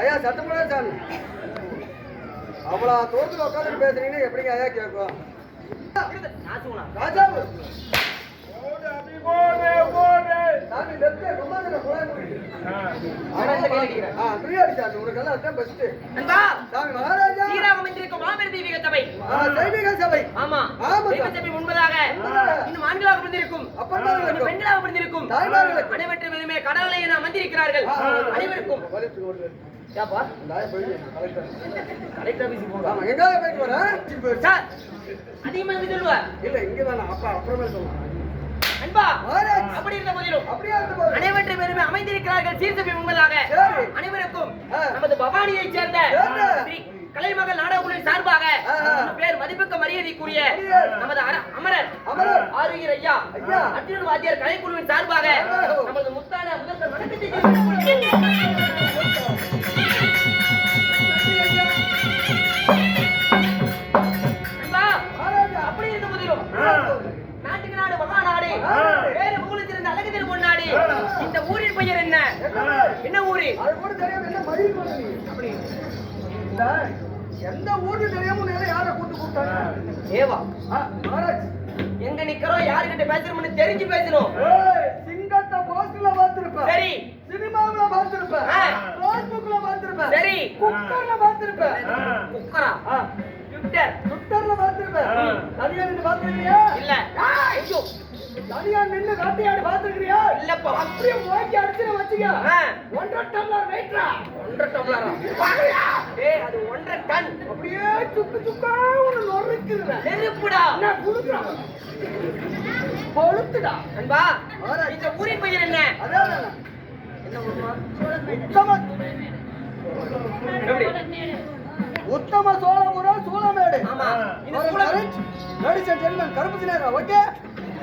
ஐயா சட்டமன்ற சாமி அவ்வளோ தோத்துல உட்காந்து பேசுறீங்கன்னா எப்படிங்க ஐயா கேட்கும்? ராஜாவு வந்திருக்கிறார்கள் அனைவருக்கும் அதிகமாக சொல்லுவார் இல்ல இங்கதான் அப்பா அப்புறமே சொல்லுவாங்க. அப்படி இருந்த போதிலும் அனைவற்றை பெருமை அமைந்திருக்கிறார்கள் சீர்தபை உண்மையாக அனைவருக்கும் நமது பவானியை சேர்ந்த ஸ்ரீ கலைமகள் நாடகக்குழுவின் சார்பாக பேர் மதிப்புக்க மரியாதைக்குரிய நமது அமரர் ஆறுயிர் ஐயா அர்ஜுனன் வாத்தியார் கலைக்குழுவின் சார்பாக நமது முத்தான முதல்வர் வணக்கத்தை அப்படி இருந்த போதிலும் நாட்டுக்கு நாடு மகாநாடு வேறு புகழ்ந்திருந்த அழகு திரு பொன்னாடி இந்த ஊரின் பெயர் என்ன? என்ன ஊரு? எந்த ஊரு தெரியாம யாரை கூப்பிட்டாங்க? ஏவா எங்க நிக்கிறோம் யாருக்கிட்ட பேசுறோம்னு தெரிஞ்சு பேசணும். சிங்கத்தை போஸ்ட்ல பார்த்திருப்ப, சரி சினிமாவுல பார்த்திருப்ப, ஃபேஸ்புக்ல பார்த்திருப்ப, சரி குக்கர்ல பார்த்திருப்ப. குக்கரா? ட்விட்டர்ல பார்த்திருப்ப. தனியா நின்னு பார்த்திருக்கியா? இல்ல. ஐயோ தனியா நின்னு வேட்டையாடி பார்த்திருக்கியா? இல்லப்பா. அப்படியே மோக்கி அடிச்சு வச்சுக்க. 1.5 டம்ளர் வெயிட்ரா. 1.5 டம்ளரா? பாக்கறியா? ஏய் அது 1.5 டன். அப்படியே சுக்கு சுக்கா ஒன்னு நொறுக்குதுடா. நெருப்புடா. நான் குடுக்குறேன். பொழுத்துடா. அன்பா இந்த ஊரின் பெயர் என்ன? அதான் என்ன ஊருமா? உத்தம சோழபுரம் சூளமேடு. ஆமா இந்த சூளமேடு லேடிஸ் அண்ட் ஜென்டில்மேன் கருப்பு சினேகா. Okay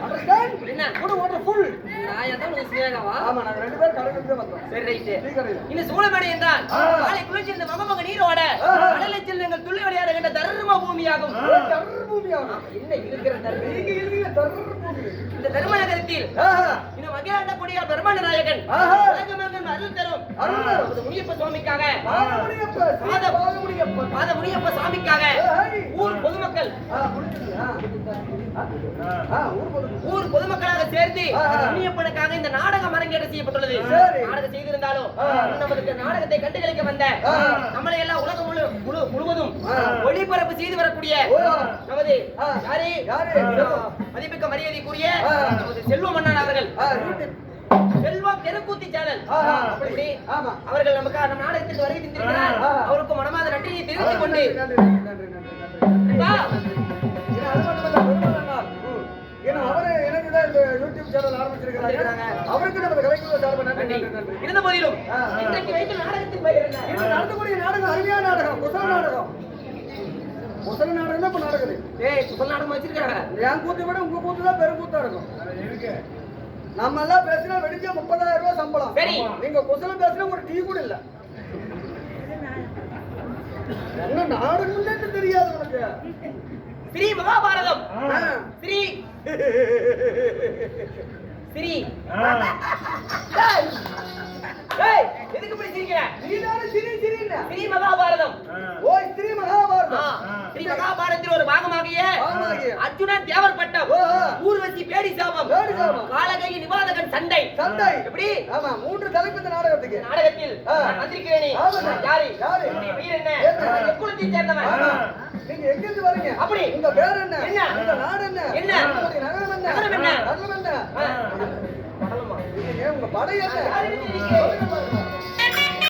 understand? என்ன குட் வாட்டர் ஃபுல். நான் எதோ ஒரு சினேகாவா? ஆமா நாங்க ரெண்டு பேரும் கடைக்கு வந்தோம். சரி ரைட். டீ கடையில இந்த சூளமேடு என்றால் காலை குளிர்ச்சி இந்த மகமக நீரோட கடலை செல்லுங்கள் துள்ளி விளையாடுகின்ற தர்ம பூமியாகும். தர்ம பூமியாகும். என்ன இருக்கிற தர்ம? நீங்க இருக்கிற தர்ம பூமி. இந்த தர்ம நகரத்தில் இந்த மகிழாண்ட கொடியா பிரம்மண்ட நாயகன் உலகமெங்கும் அருள் தரும் நமது முனியப்ப சுவாமிக்காக பாத முனியப்ப சாமிக்காக ஊர் பொதுமக்கள் ஊர் பொதுமக்களாக சேர்ந்து முனியப்பனுக்காக இந்த நாடகம் அரங்கேற்றம் செய்யப்பட்டுள்ளது. நாடகம் செய்திருந்தாலும் நமது நாடகத்தை கண்டுகளிக்க வந்த நம்மளை எல்லாம் உலகம் முழுவதும் ஒளிபரப்பு செய்து வரக்கூடிய நமது மதிப்புக்க மரியாதைக்குரிய நமது செல்வம் அண்ணன் அவர்கள் செல்வம் தெருக்கூத்தி சேனல் அவர்கள் நமக்கு நம்ம நாடகத்திற்கு வருகை தந்திருக்கிறார். அவருக்கு மனமாத நன்றியை தெரிவித்துக் கொண்டு இருந்த போதிலும் இன்றைக்கு வைத்த நாடகத்தின் பெயர் என்ன? நடத்தக்கூடிய நாடகம் அருமையான நாடகம், குசல நாடகம். குசல நாடகம் தான் இப்ப நடக்குது. குசல நாடகம் வச்சிருக்காங்க. என் கூத்து விட உங்க கூத்து தான் பெரும் கூத்தா இருக்கும். நம்ம எல்லாம் பேசினா வெடிக்க 30,000 ரூபாய் சம்பளம். சரி நீங்க குசலம் பேசினா ஒரு டீ கூட இல்ல. என்ன நாடகம் தெரியாது உனக்கு? ஸ்ரீ மகாபாரதம். ஸ்ரீ ஸ்ரீ எதுக்கு இப்படி சிரிக்கிற? நீதானே சிரி சிரின்னா. ஸ்ரீ மகாபாரதம். ஓ ஸ்ரீ மகாபாரதம். ஸ்ரீ மகாபாரதத்தில் ஒரு பாகமாகிய அர்ஜுனன் தேவர் பட்டம், ஊர்வசி பேடி சாபம், காலகை நிவாதகன் சண்டை. எப்படி? ஆமா 3 தலைப்பு இந்த நாடகத்துக்கு. நாடகத்தில் வந்திருக்கிறேனே யாரு? உங்களுடைய பெயர் என்ன? எக்குளத்தை சேர்ந்தவன்? நீங்க எங்க இருந்து வரீங்க? அப்படி உங்க பேர் என்ன? உங்க நாடு என்ன? உங்களுடைய நகரம் என்ன? நகரம் என்ன? கடலம் என்ன? கடலமா? உங்க படை என்ன?